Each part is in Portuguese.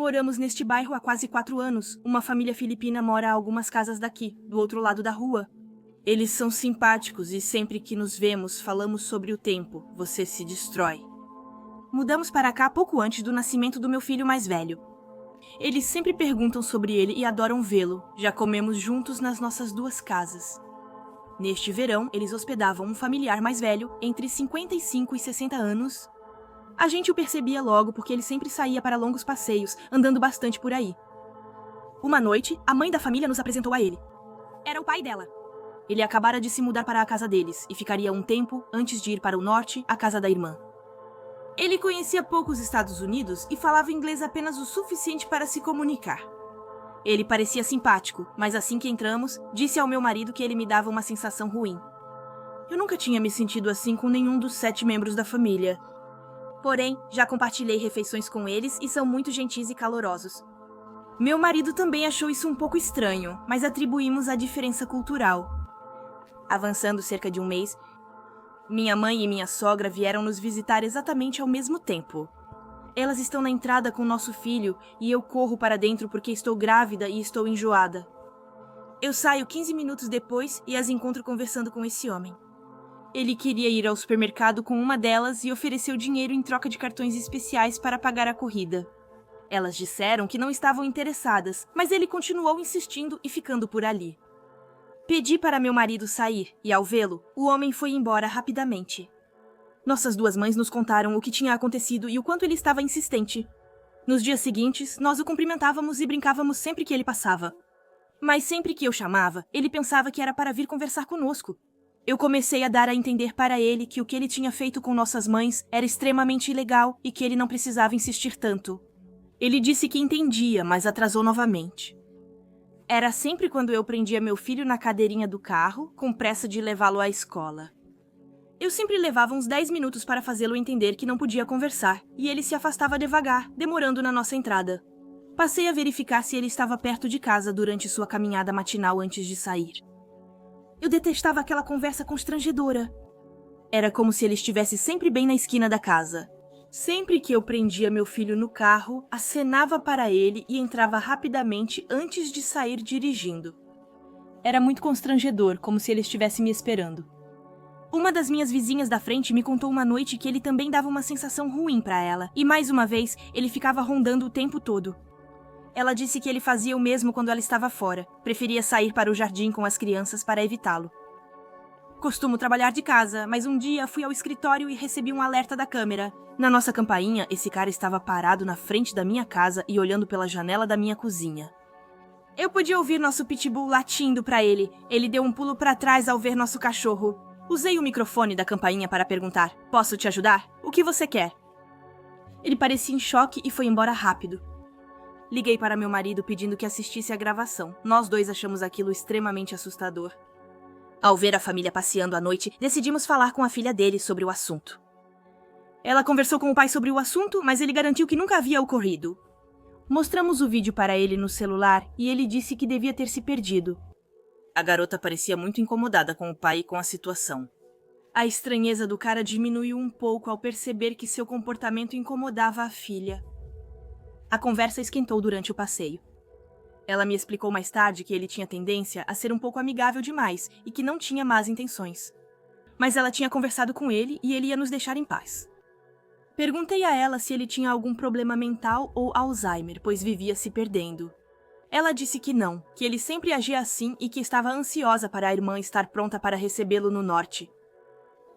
Moramos neste bairro há quase 4 anos. Uma família filipina mora a algumas casas daqui, do outro lado da rua. Eles são simpáticos e sempre que nos vemos, falamos sobre o tempo. Você se destrói. Mudamos para cá pouco antes do nascimento do meu filho mais velho. Eles sempre perguntam sobre ele e adoram vê-lo. Já comemos juntos nas nossas 2 casas. Neste verão, eles hospedavam um familiar mais velho, entre 55 e 60 anos. A gente o percebia logo porque ele sempre saía para longos passeios, andando bastante por aí. Uma noite, a mãe da família nos apresentou a ele. Era o pai dela. Ele acabara de se mudar para a casa deles e ficaria um tempo antes de ir para o norte, à casa da irmã. Ele conhecia pouco os Estados Unidos e falava inglês apenas o suficiente para se comunicar. Ele parecia simpático, mas assim que entramos, disse ao meu marido que ele me dava uma sensação ruim. Eu nunca tinha me sentido assim com nenhum dos 7 membros da família. Porém, já compartilhei refeições com eles e são muito gentis e calorosos. Meu marido também achou isso um pouco estranho, mas atribuímos à diferença cultural. Avançando cerca de um mês, minha mãe e minha sogra vieram nos visitar exatamente ao mesmo tempo. Elas estão na entrada com nosso filho e eu corro para dentro porque estou grávida e estou enjoada. Eu saio 15 minutos depois e as encontro conversando com esse homem. Ele queria ir ao supermercado com uma delas e ofereceu dinheiro em troca de cartões especiais para pagar a corrida. Elas disseram que não estavam interessadas, mas ele continuou insistindo e ficando por ali. Pedi para meu marido sair e, ao vê-lo, o homem foi embora rapidamente. Nossas 2 mães nos contaram o que tinha acontecido e o quanto ele estava insistente. Nos dias seguintes, nós o cumprimentávamos e brincávamos sempre que ele passava. Mas sempre que eu chamava, ele pensava que era para vir conversar conosco. Eu comecei a dar a entender para ele que o que ele tinha feito com nossas mães era extremamente ilegal e que ele não precisava insistir tanto. Ele disse que entendia, mas atrasou novamente. Era sempre quando eu prendia meu filho na cadeirinha do carro, com pressa de levá-lo à escola. Eu sempre levava uns 10 minutos para fazê-lo entender que não podia conversar, e ele se afastava devagar, demorando na nossa entrada. Passei a verificar se ele estava perto de casa durante sua caminhada matinal antes de sair. Eu detestava aquela conversa constrangedora. Era como se ele estivesse sempre bem na esquina da casa. Sempre que eu prendia meu filho no carro, acenava para ele e entrava rapidamente antes de sair dirigindo. Era muito constrangedor, como se ele estivesse me esperando. Uma das minhas vizinhas da frente me contou uma noite que ele também dava uma sensação ruim para ela, e mais uma vez, ele ficava rondando o tempo todo. Ela disse que ele fazia o mesmo quando ela estava fora, preferia sair para o jardim com as crianças para evitá-lo. Costumo trabalhar de casa, mas um dia fui ao escritório e recebi um alerta da câmera. Na nossa campainha, esse cara estava parado na frente da minha casa e olhando pela janela da minha cozinha. Eu podia ouvir nosso pitbull latindo para ele. Ele deu um pulo para trás ao ver nosso cachorro. Usei o microfone da campainha para perguntar: "Posso te ajudar? O que você quer?" Ele parecia em choque e foi embora rápido. Liguei para meu marido pedindo que assistisse à gravação. Nós 2 achamos aquilo extremamente assustador. Ao ver a família passeando à noite, decidimos falar com a filha dele sobre o assunto. Ela conversou com o pai sobre o assunto, mas ele garantiu que nunca havia ocorrido. Mostramos o vídeo para ele no celular e ele disse que devia ter se perdido. A garota parecia muito incomodada com o pai e com a situação. A estranheza do cara diminuiu um pouco ao perceber que seu comportamento incomodava a filha. A conversa esquentou durante o passeio. Ela me explicou mais tarde que ele tinha tendência a ser um pouco amigável demais e que não tinha más intenções. Mas ela tinha conversado com ele e ele ia nos deixar em paz. Perguntei a ela se ele tinha algum problema mental ou Alzheimer, pois vivia se perdendo. Ela disse que não, que ele sempre agia assim e que estava ansiosa para a irmã estar pronta para recebê-lo no norte.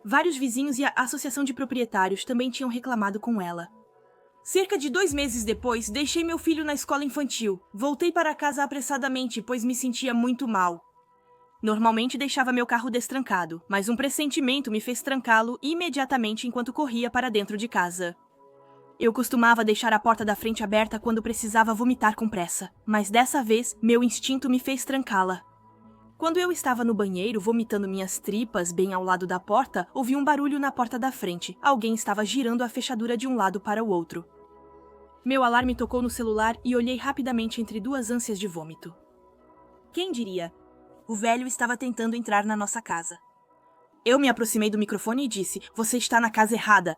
Vários vizinhos e a associação de proprietários também tinham reclamado com ela. Cerca de 2 meses depois, deixei meu filho na escola infantil. Voltei para casa apressadamente, pois me sentia muito mal. Normalmente deixava meu carro destrancado, mas um pressentimento me fez trancá-lo imediatamente enquanto corria para dentro de casa. Eu costumava deixar a porta da frente aberta quando precisava vomitar com pressa, mas dessa vez, meu instinto me fez trancá-la. Quando eu estava no banheiro, vomitando minhas tripas bem ao lado da porta, ouvi um barulho na porta da frente. Alguém estava girando a fechadura de um lado para o outro. Meu alarme tocou no celular e olhei rapidamente entre 2 ânsias de vômito. Quem diria? O velho estava tentando entrar na nossa casa. Eu me aproximei do microfone e disse: "Você está na casa errada."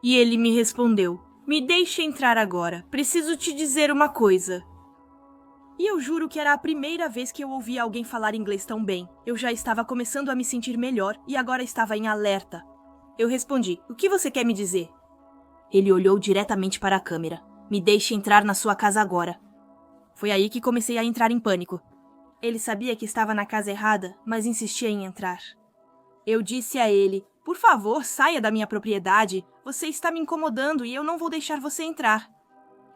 E ele me respondeu: Me deixe entrar agora. Preciso te dizer uma coisa. E eu juro que era a primeira vez que eu ouvia alguém falar inglês tão bem. Eu já estava começando a me sentir melhor e agora estava em alerta. Eu respondi, o que você quer me dizer? Ele olhou diretamente para a câmera. Me deixe entrar na sua casa agora. Foi aí que comecei a entrar em pânico. Ele sabia que estava na casa errada, mas insistia em entrar. Eu disse a ele, por favor, saia da minha propriedade. Você está me incomodando e eu não vou deixar você entrar.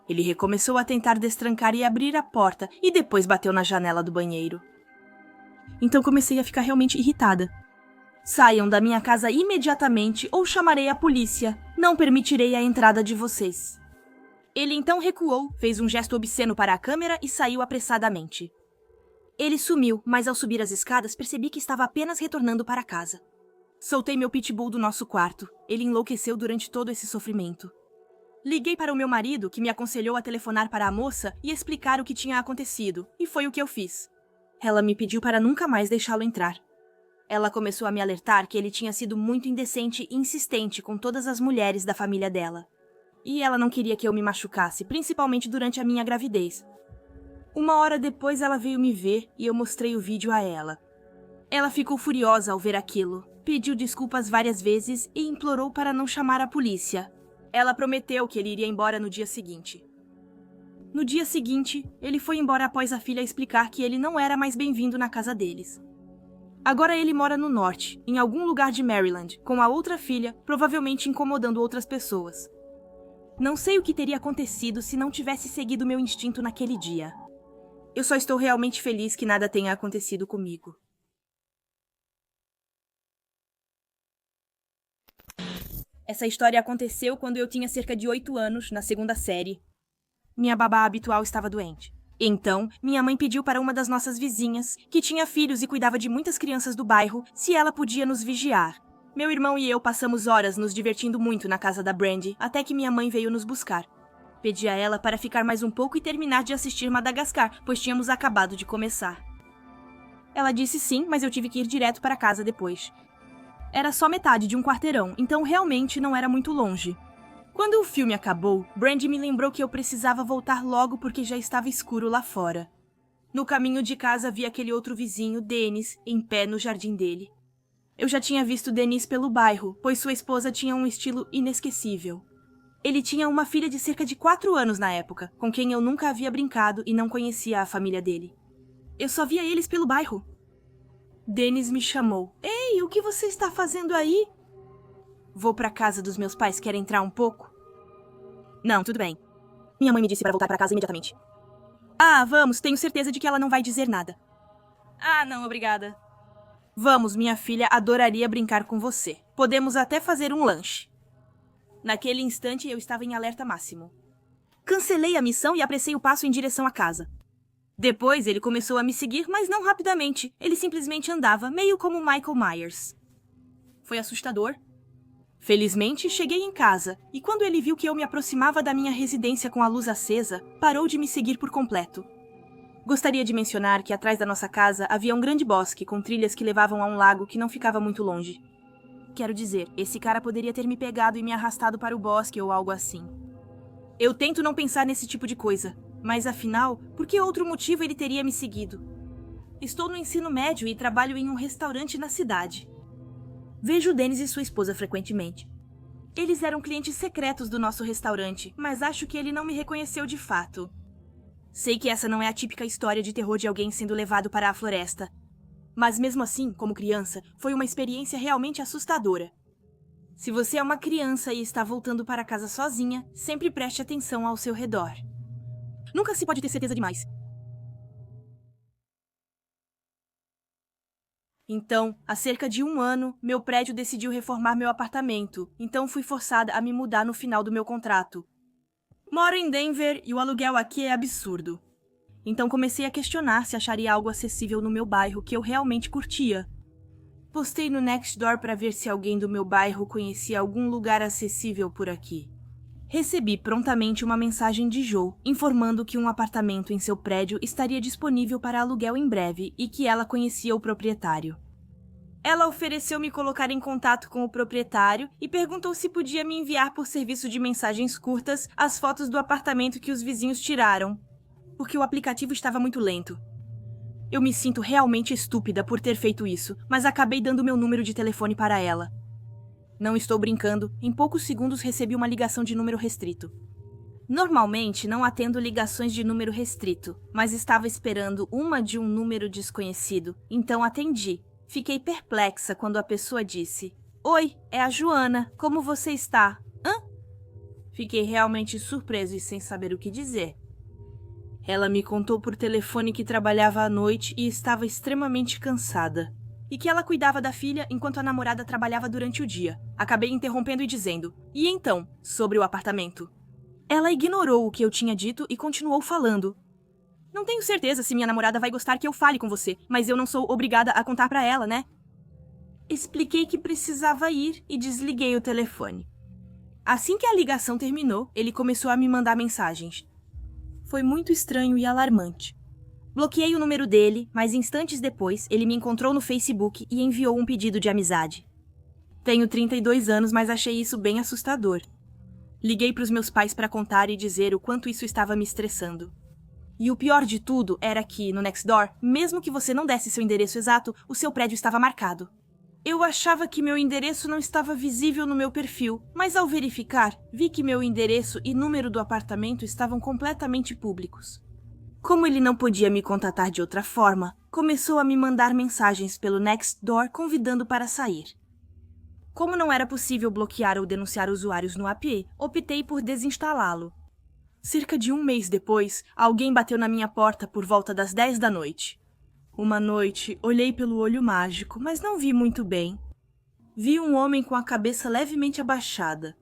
Ele recomeçou a tentar destrancar e abrir a porta e depois bateu na janela do banheiro. Então comecei a ficar realmente irritada. Saiam da minha casa imediatamente ou chamarei a polícia. Não permitirei a entrada de vocês. Ele então recuou, fez um gesto obsceno para a câmera e saiu apressadamente. Ele sumiu, mas ao subir as escadas percebi que estava apenas retornando para casa. Soltei meu pitbull do nosso quarto. Ele enlouqueceu durante todo esse sofrimento. Liguei para o meu marido, que me aconselhou a telefonar para a moça e explicar o que tinha acontecido, e foi o que eu fiz. Ela me pediu para nunca mais deixá-lo entrar. Ela começou a me alertar que ele tinha sido muito indecente e insistente com todas as mulheres da família dela. E ela não queria que eu me machucasse, principalmente durante a minha gravidez. Uma hora depois ela veio me ver e eu mostrei o vídeo a ela. Ela ficou furiosa ao ver aquilo, pediu desculpas várias vezes e implorou para não chamar a polícia. Ela prometeu que ele iria embora no dia seguinte. No dia seguinte, ele foi embora após a filha explicar que ele não era mais bem-vindo na casa deles. Agora ele mora no norte, em algum lugar de Maryland, com a outra filha, provavelmente incomodando outras pessoas. Não sei o que teria acontecido se não tivesse seguido meu instinto naquele dia. Eu só estou realmente feliz que nada tenha acontecido comigo. Essa história aconteceu quando eu tinha cerca de 8 anos, na segunda série. Minha babá habitual estava doente. Então, minha mãe pediu para uma das nossas vizinhas, que tinha filhos e cuidava de muitas crianças do bairro, se ela podia nos vigiar. Meu irmão e eu passamos horas nos divertindo muito na casa da Brandy, até que minha mãe veio nos buscar. Pedi a ela para ficar mais um pouco e terminar de assistir Madagascar, pois tínhamos acabado de começar. Ela disse sim, mas eu tive que ir direto para casa depois. Era só metade de um quarteirão, então realmente não era muito longe. Quando o filme acabou, Brandy me lembrou que eu precisava voltar logo porque já estava escuro lá fora. No caminho de casa vi aquele outro vizinho, Dennis, em pé no jardim dele. Eu já tinha visto Dennis pelo bairro, pois sua esposa tinha um estilo inesquecível. Ele tinha uma filha de cerca de 4 anos na época, com quem eu nunca havia brincado e não conhecia a família dele. Eu só via eles pelo bairro. Dennis me chamou. Ei, o que você está fazendo aí? Vou para casa dos meus pais, quer entrar um pouco? Não, tudo bem. Minha mãe me disse para voltar para casa imediatamente. Ah, vamos, tenho certeza de que ela não vai dizer nada. Ah, não, obrigada. Vamos, minha filha adoraria brincar com você. Podemos até fazer um lanche. Naquele instante eu estava em alerta máximo. Cancelei a missão e apressei o passo em direção à casa. Depois ele começou a me seguir, mas não rapidamente. Ele simplesmente andava, meio como Michael Myers. Foi assustador. Felizmente, cheguei em casa, e quando ele viu que eu me aproximava da minha residência com a luz acesa, parou de me seguir por completo. Gostaria de mencionar que atrás da nossa casa havia um grande bosque com trilhas que levavam a um lago que não ficava muito longe. Quero dizer, esse cara poderia ter me pegado e me arrastado para o bosque ou algo assim. Eu tento não pensar nesse tipo de coisa, mas afinal, por que outro motivo ele teria me seguido? Estou no ensino médio e trabalho em um restaurante na cidade. Vejo Dennis e sua esposa frequentemente. Eles eram clientes secretos do nosso restaurante, mas acho que ele não me reconheceu de fato. Sei que essa não é a típica história de terror de alguém sendo levado para a floresta. Mas mesmo assim, como criança, foi uma experiência realmente assustadora. Se você é uma criança e está voltando para casa sozinha, sempre preste atenção ao seu redor. Nunca se pode ter certeza demais. Então, há cerca de 1 ano, meu prédio decidiu reformar meu apartamento, então fui forçada a me mudar no final do meu contrato. Moro em Denver e o aluguel aqui é absurdo. Então comecei a questionar se acharia algo acessível no meu bairro que eu realmente curtia. Postei no Nextdoor para ver se alguém do meu bairro conhecia algum lugar acessível por aqui. Recebi prontamente uma mensagem de Joe, informando que um apartamento em seu prédio estaria disponível para aluguel em breve e que ela conhecia o proprietário. Ela ofereceu me colocar em contato com o proprietário e perguntou se podia me enviar por serviço de mensagens curtas as fotos do apartamento que os vizinhos tiraram, porque o aplicativo estava muito lento. Eu me sinto realmente estúpida por ter feito isso, mas acabei dando meu número de telefone para ela. Não estou brincando, em poucos segundos recebi uma ligação de número restrito. Normalmente não atendo ligações de número restrito, mas estava esperando uma de um número desconhecido, então atendi. Fiquei perplexa quando a pessoa disse: "Oi, é a Joana, como você está?" Hã? Fiquei realmente surpreso e sem saber o que dizer. Ela me contou por telefone que trabalhava à noite e estava extremamente cansada. E que ela cuidava da filha enquanto a namorada trabalhava durante o dia. Acabei interrompendo e dizendo: "E então, sobre o apartamento?" Ela ignorou o que eu tinha dito e continuou falando. "Não tenho certeza se minha namorada vai gostar que eu fale com você, mas eu não sou obrigada a contar pra ela, né?" Expliquei que precisava ir e desliguei o telefone. Assim que a ligação terminou, ele começou a me mandar mensagens. Foi muito estranho e alarmante. Bloqueei o número dele, mas instantes depois ele me encontrou no Facebook e enviou um pedido de amizade. Tenho 32 anos, mas achei isso bem assustador. Liguei para os meus pais para contar e dizer o quanto isso estava me estressando. E o pior de tudo era que, no Nextdoor, mesmo que você não desse seu endereço exato, o seu prédio estava marcado. Eu achava que meu endereço não estava visível no meu perfil, mas ao verificar, vi que meu endereço e número do apartamento estavam completamente públicos. Como ele não podia me contatar de outra forma, começou a me mandar mensagens pelo Nextdoor convidando para sair. Como não era possível bloquear ou denunciar usuários no API, optei por desinstalá-lo. Cerca de um mês depois, alguém bateu na minha porta por volta das 10 da noite. Uma noite, olhei pelo olho mágico, mas não vi muito bem. Vi um homem com a cabeça levemente abaixada.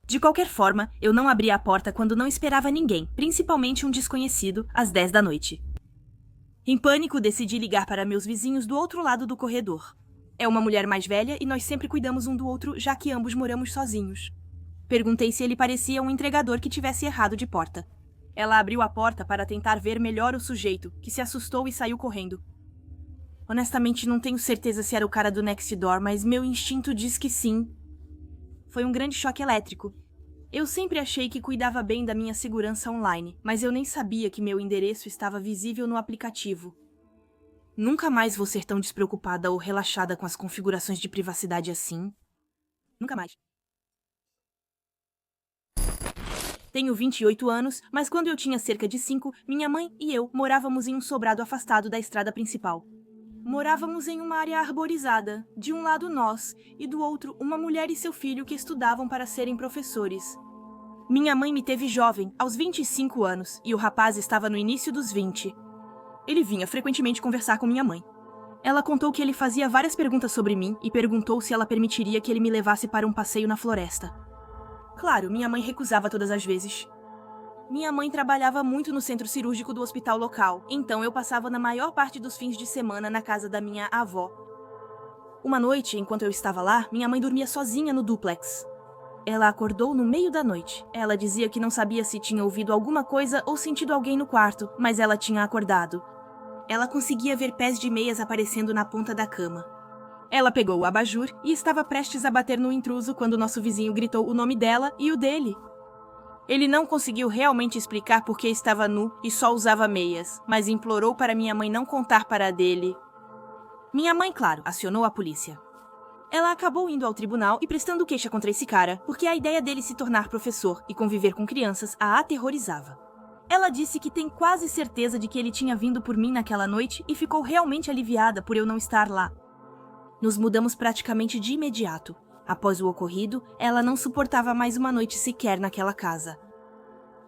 De qualquer forma, eu não abri a porta quando não esperava ninguém, principalmente um desconhecido, às 10 da noite. Em pânico, decidi ligar para meus vizinhos do outro lado do corredor. É uma mulher mais velha e nós sempre cuidamos um do outro, já que ambos moramos sozinhos. Perguntei se ele parecia um entregador que tivesse errado de porta. Ela abriu a porta para tentar ver melhor o sujeito, que se assustou e saiu correndo. Honestamente, não tenho certeza se era o cara do Nextdoor, mas meu instinto diz que sim. Foi um grande choque elétrico. Eu sempre achei que cuidava bem da minha segurança online, mas eu nem sabia que meu endereço estava visível no aplicativo. Nunca mais vou ser tão despreocupada ou relaxada com as configurações de privacidade assim. Nunca mais. Tenho 28 anos, mas quando eu tinha cerca de 5, minha mãe e eu morávamos em um sobrado afastado da estrada principal. Morávamos em uma área arborizada, de um lado nós, e do outro uma mulher e seu filho que estudavam para serem professores. Minha mãe me teve jovem, aos 25 anos, e o rapaz estava no início dos 20. Ele vinha frequentemente conversar com minha mãe. Ela contou que ele fazia várias perguntas sobre mim e perguntou se ela permitiria que ele me levasse para um passeio na floresta. Claro, minha mãe recusava todas as vezes. Minha mãe trabalhava muito no centro cirúrgico do hospital local, então eu passava na maior parte dos fins de semana na casa da minha avó. Uma noite, enquanto eu estava lá, minha mãe dormia sozinha no duplex. Ela acordou no meio da noite. Ela dizia que não sabia se tinha ouvido alguma coisa ou sentido alguém no quarto, mas ela tinha acordado. Ela conseguia ver pés de meias aparecendo na ponta da cama. Ela pegou o abajur e estava prestes a bater no intruso quando nosso vizinho gritou o nome dela e o dele. Ele não conseguiu realmente explicar por que estava nu e só usava meias, mas implorou para minha mãe não contar para a dele. Minha mãe, claro, acionou a polícia. Ela acabou indo ao tribunal e prestando queixa contra esse cara, porque a ideia dele se tornar professor e conviver com crianças a aterrorizava. Ela disse que tem quase certeza de que ele tinha vindo por mim naquela noite e ficou realmente aliviada por eu não estar lá. Nos mudamos praticamente de imediato. Após o ocorrido, ela não suportava mais uma noite sequer naquela casa.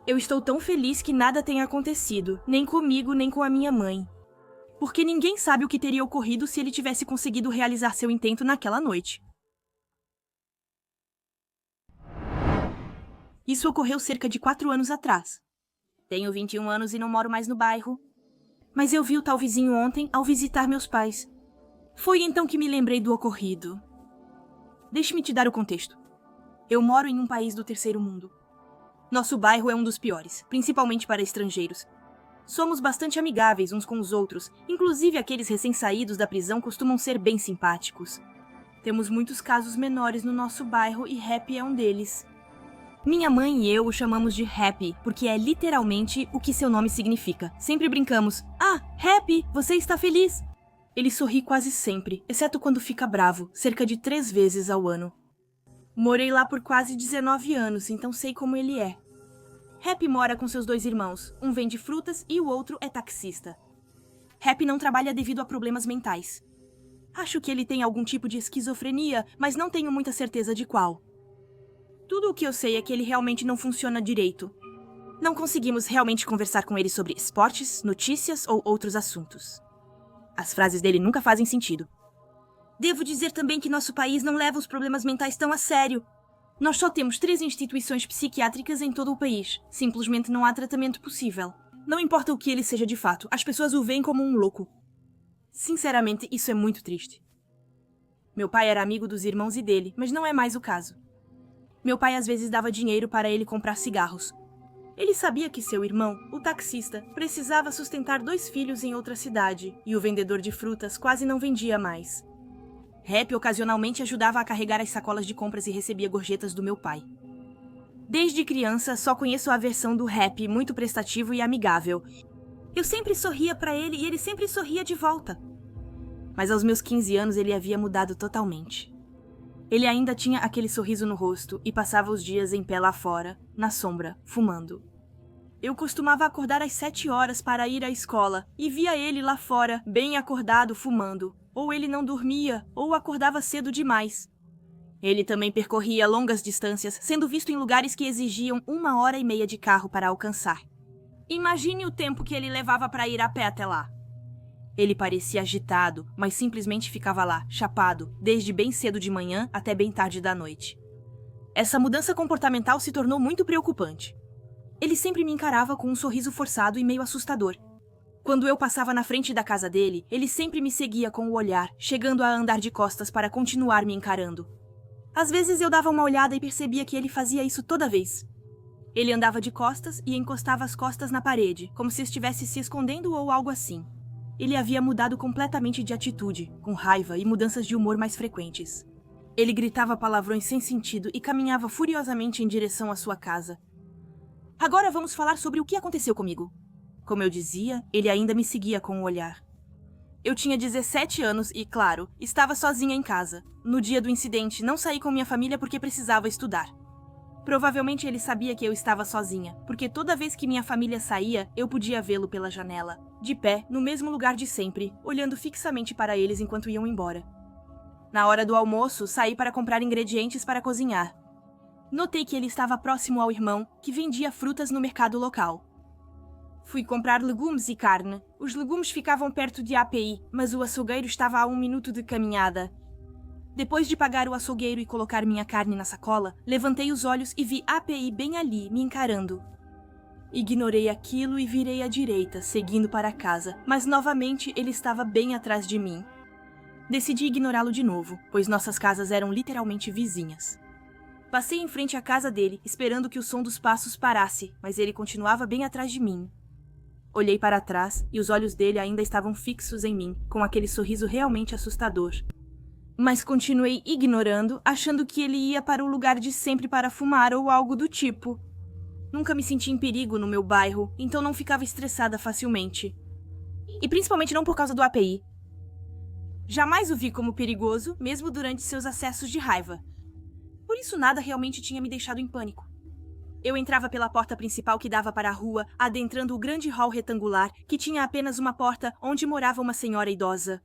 Eu estou tão feliz que nada tenha acontecido, nem comigo nem com a minha mãe. Porque ninguém sabe o que teria ocorrido se ele tivesse conseguido realizar seu intento naquela noite. Isso ocorreu cerca de 4 anos atrás. Tenho 21 anos e não moro mais no bairro. Mas eu vi o tal vizinho ontem ao visitar meus pais. Foi então que me lembrei do ocorrido. Deixe-me te dar o contexto. Eu moro em um país do terceiro mundo. Nosso bairro é um dos piores, principalmente para estrangeiros. Somos bastante amigáveis uns com os outros, inclusive aqueles recém-saídos da prisão costumam ser bem simpáticos. Temos muitos casos menores no nosso bairro e Happy é um deles. Minha mãe e eu o chamamos de Happy, porque é literalmente o que seu nome significa. Sempre brincamos: "Ah, Happy, você está feliz?" Ele sorri quase sempre, exceto quando fica bravo, cerca de 3 vezes ao ano. Morei lá por quase 19 anos, então sei como ele é. Happy mora com seus 2 irmãos, um vende frutas e o outro é taxista. Happy não trabalha devido a problemas mentais. Acho que ele tem algum tipo de esquizofrenia, mas não tenho muita certeza de qual. Tudo o que eu sei é que ele realmente não funciona direito. Não conseguimos realmente conversar com ele sobre esportes, notícias ou outros assuntos. As frases dele nunca fazem sentido. Devo dizer também que nosso país não leva os problemas mentais tão a sério. Nós só temos 3 instituições psiquiátricas em todo o país. Simplesmente não há tratamento possível. Não importa o que ele seja de fato, as pessoas o veem como um louco. Sinceramente, isso é muito triste. Meu pai era amigo dos irmãos e dele, mas não é mais o caso. Meu pai às vezes dava dinheiro para ele comprar cigarros. Ele sabia que seu irmão, o taxista, precisava sustentar 2 filhos em outra cidade, e o vendedor de frutas quase não vendia mais. Happy ocasionalmente ajudava a carregar as sacolas de compras e recebia gorjetas do meu pai. Desde criança, só conheço a versão do Happy muito prestativo e amigável. Eu sempre sorria para ele e ele sempre sorria de volta. Mas aos meus 15 anos ele havia mudado totalmente. Ele ainda tinha aquele sorriso no rosto e passava os dias em pé lá fora, na sombra, fumando. Eu costumava acordar às 7 horas para ir à escola e via ele lá fora, bem acordado, fumando. Ou ele não dormia, ou acordava cedo demais. Ele também percorria longas distâncias, sendo visto em lugares que exigiam 1h30 de carro para alcançar. Imagine o tempo que ele levava para ir a pé até lá. Ele parecia agitado, mas simplesmente ficava lá, chapado, desde bem cedo de manhã até bem tarde da noite. Essa mudança comportamental se tornou muito preocupante. Ele sempre me encarava com um sorriso forçado e meio assustador. Quando eu passava na frente da casa dele, ele sempre me seguia com o olhar, chegando a andar de costas para continuar me encarando. Às vezes eu dava uma olhada e percebia que ele fazia isso toda vez. Ele andava de costas e encostava as costas na parede, como se estivesse se escondendo ou algo assim. Ele havia mudado completamente de atitude, com raiva e mudanças de humor mais frequentes. Ele gritava palavrões sem sentido e caminhava furiosamente em direção à sua casa. Agora vamos falar sobre o que aconteceu comigo. Como eu dizia, ele ainda me seguia com o olhar. Eu tinha 17 anos e, claro, estava sozinha em casa. No dia do incidente, não saí com minha família porque precisava estudar. Provavelmente ele sabia que eu estava sozinha, porque toda vez que minha família saía, eu podia vê-lo pela janela, de pé, no mesmo lugar de sempre, olhando fixamente para eles enquanto iam embora. Na hora do almoço, saí para comprar ingredientes para cozinhar. Notei que ele estava próximo ao irmão, que vendia frutas no mercado local. Fui comprar legumes e carne. Os legumes ficavam perto de API, mas o açougueiro estava a 1 minuto de caminhada. Depois de pagar o açougueiro e colocar minha carne na sacola, levantei os olhos e vi API bem ali, me encarando. Ignorei aquilo e virei à direita, seguindo para casa, mas novamente ele estava bem atrás de mim. Decidi ignorá-lo de novo, pois nossas casas eram literalmente vizinhas. Passei em frente à casa dele, esperando que o som dos passos parasse, mas ele continuava bem atrás de mim. Olhei para trás e os olhos dele ainda estavam fixos em mim, com aquele sorriso realmente assustador. Mas continuei ignorando, achando que ele ia para o lugar de sempre para fumar ou algo do tipo. Nunca me senti em perigo no meu bairro, então não ficava estressada facilmente. E principalmente não por causa do API. Jamais o vi como perigoso, mesmo durante seus acessos de raiva. Por isso nada realmente tinha me deixado em pânico. Eu entrava pela porta principal que dava para a rua, adentrando o grande hall retangular, que tinha apenas uma porta onde morava uma senhora idosa.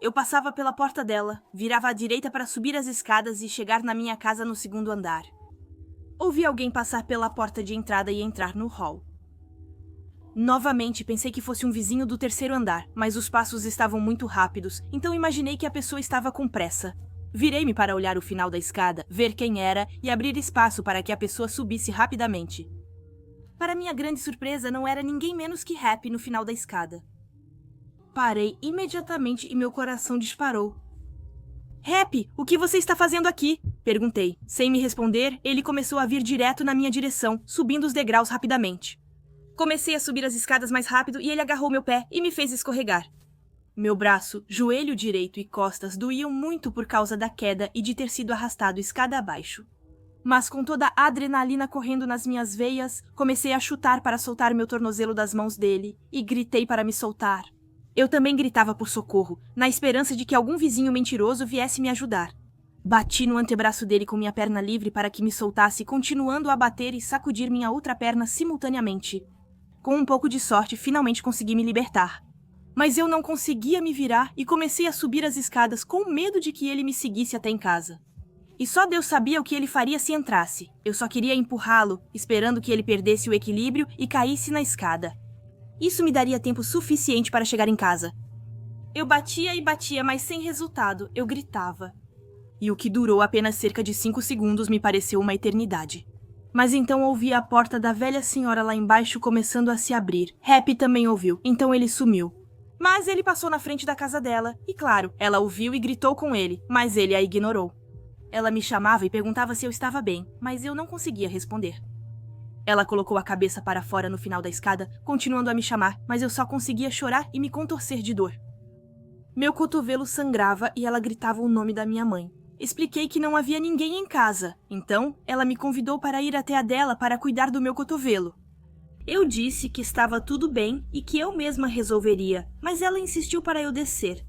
Eu passava pela porta dela, virava à direita para subir as escadas e chegar na minha casa no 2º andar. Ouvi alguém passar pela porta de entrada e entrar no hall. Novamente pensei que fosse um vizinho do 3º andar, mas os passos estavam muito rápidos, então imaginei que a pessoa estava com pressa. Virei-me para olhar o final da escada, ver quem era e abrir espaço para que a pessoa subisse rapidamente. Para minha grande surpresa, não era ninguém menos que Happy no final da escada. Parei imediatamente e meu coração disparou. Happy, o que você está fazendo aqui? Perguntei. Sem me responder, ele começou a vir direto na minha direção, subindo os degraus rapidamente. Comecei a subir as escadas mais rápido e ele agarrou meu pé e me fez escorregar. Meu braço, joelho direito e costas doíam muito por causa da queda e de ter sido arrastado escada abaixo. Mas com toda a adrenalina correndo nas minhas veias, comecei a chutar para soltar meu tornozelo das mãos dele e gritei para me soltar. Eu também gritava por socorro, na esperança de que algum vizinho mentiroso viesse me ajudar. Bati no antebraço dele com minha perna livre para que me soltasse, continuando a bater e sacudir minha outra perna simultaneamente. Com um pouco de sorte, finalmente consegui me libertar. Mas eu não conseguia me virar e comecei a subir as escadas com medo de que ele me seguisse até em casa. E só Deus sabia o que ele faria se entrasse. Eu só queria empurrá-lo, esperando que ele perdesse o equilíbrio e caísse na escada. Isso me daria tempo suficiente para chegar em casa. Eu batia e batia, mas sem resultado. Eu gritava. E o que durou apenas cerca de 5 segundos me pareceu uma eternidade. Mas então ouvi a porta da velha senhora lá embaixo começando a se abrir. Happy também ouviu, então ele sumiu. Mas ele passou na frente da casa dela, e claro, ela ouviu e gritou com ele, mas ele a ignorou. Ela me chamava e perguntava se eu estava bem, mas eu não conseguia responder. Ela colocou a cabeça para fora no final da escada, continuando a me chamar, mas eu só conseguia chorar e me contorcer de dor. Meu cotovelo sangrava e ela gritava o nome da minha mãe. Expliquei que não havia ninguém em casa, então ela me convidou para ir até a dela para cuidar do meu cotovelo. Eu disse que estava tudo bem e que eu mesma resolveria, mas ela insistiu para eu descer.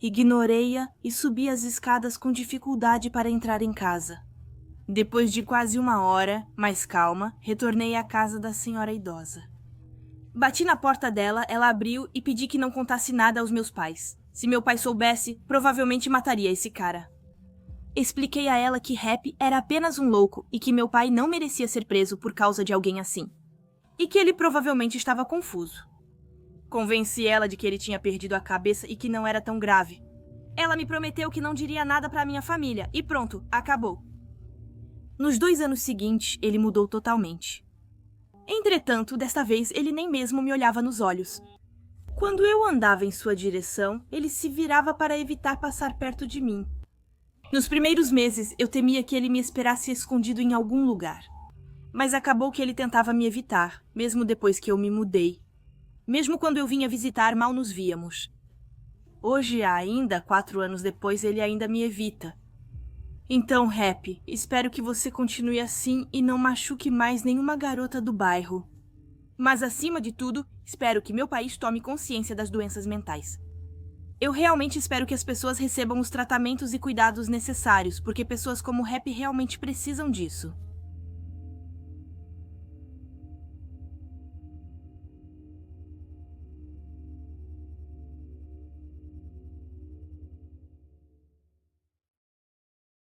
Ignorei-a e subi as escadas com dificuldade para entrar em casa. Depois de quase 1 hora, mais calma, retornei à casa da senhora idosa. Bati na porta dela, ela abriu e pedi que não contasse nada aos meus pais. Se meu pai soubesse, provavelmente mataria esse cara. Expliquei a ela que Happy era apenas um louco e que meu pai não merecia ser preso por causa de alguém assim. E que ele provavelmente estava confuso. Convenci ela de que ele tinha perdido a cabeça e que não era tão grave. Ela me prometeu que não diria nada para minha família e pronto, acabou. Nos 2 anos seguintes, ele mudou totalmente. Entretanto, desta vez ele nem mesmo me olhava nos olhos. Quando eu andava em sua direção, ele se virava para evitar passar perto de mim. Nos primeiros meses, eu temia que ele me esperasse escondido em algum lugar. Mas acabou que ele tentava me evitar, mesmo depois que eu me mudei. Mesmo quando eu vinha visitar, mal nos víamos. Hoje, ainda 4 anos depois, ele ainda me evita. Então, Happy, espero que você continue assim e não machuque mais nenhuma garota do bairro. Mas, acima de tudo, espero que meu país tome consciência das doenças mentais. Eu realmente espero que as pessoas recebam os tratamentos e cuidados necessários, porque pessoas como Happy realmente precisam disso.